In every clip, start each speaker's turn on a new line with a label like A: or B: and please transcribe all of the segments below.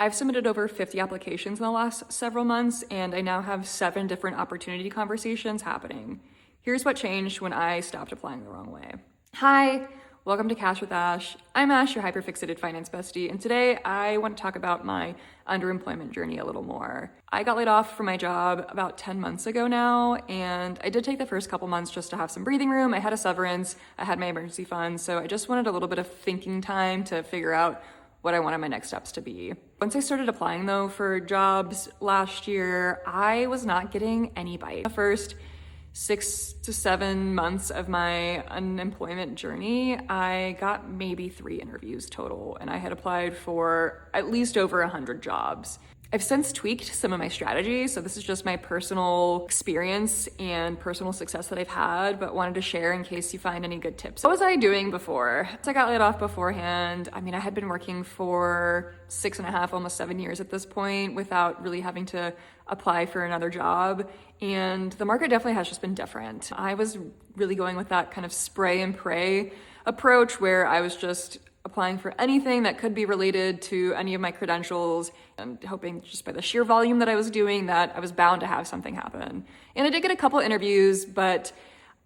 A: I've submitted over 50 applications in the last several months, and I now have 7 different opportunity conversations happening. Here's what changed when I stopped applying the wrong way. Hi, welcome to Cash with Ash. I'm Ash, your hyperfixated finance bestie, and today I want to talk about my underemployment journey a little more. I got laid off from my job about 10 months ago now, and I did take the first couple months just to have some breathing room. I had a severance, I had my emergency fund, so I just wanted a little bit of thinking time to figure out what I wanted my next steps to be. Once I started applying though for jobs last year, I was not getting any bite. The first 6 to 7 months of my unemployment journey, I got maybe 3 interviews total, and I had applied for at least over 100 jobs. I've since tweaked some of my strategies, so this is just my personal experience and personal success that I've had, but wanted to share in case you find any good tips. What was I doing before? So I got laid off beforehand. I mean, I had been working for 6.5, almost 7 years at this point without really having to apply for another job, and the market definitely has just been different. I was really going with that kind of spray and pray approach where I was just applying for anything that could be related to any of my credentials and hoping just by the sheer volume that I was doing that I was bound to have something happen. And I did get a couple interviews, but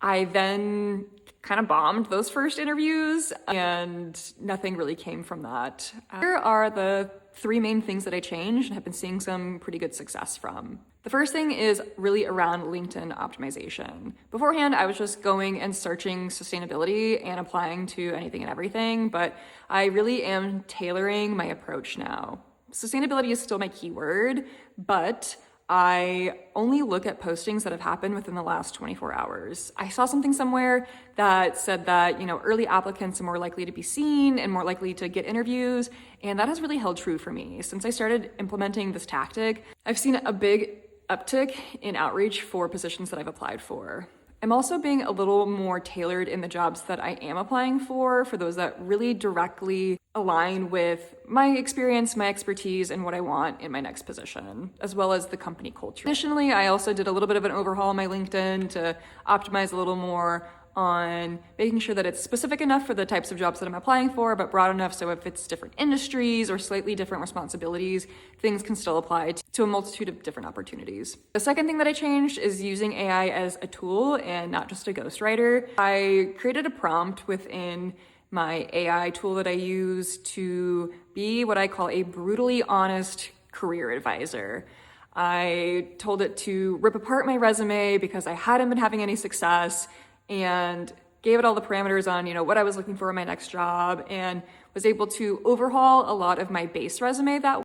A: I then kind of bombed those first interviews and nothing really came from that. Here are the 3 main things that I changed and have been seeing some pretty good success from. The first thing is really around LinkedIn optimization. Beforehand, I was just going and searching sustainability and applying to anything and everything, but I really am tailoring my approach now. Sustainability is still my keyword, but I only look at postings that have happened within the last 24 hours. I saw something somewhere that said that, early applicants are more likely to be seen and more likely to get interviews, and that has really held true for me. Since I started implementing this tactic, I've seen a big uptick in outreach for positions that I've applied for. I'm also being a little more tailored in the jobs that I am applying for those that really directly align with my experience, my expertise, and what I want in my next position, as well as the company culture. Additionally, I also did a little bit of an overhaul on my LinkedIn to optimize a little more on making sure that it's specific enough for the types of jobs that I'm applying for, but broad enough so if it's different industries or slightly different responsibilities, things can still apply to a multitude of different opportunities. The second thing that I changed is using AI as a tool and not just a ghostwriter. I created a prompt within my AI tool that I use to be what I call a brutally honest career advisor. I told it to rip apart my resume because I hadn't been having any success, and gave it all the parameters on, what I was looking for in my next job, and was able to overhaul a lot of my base resume that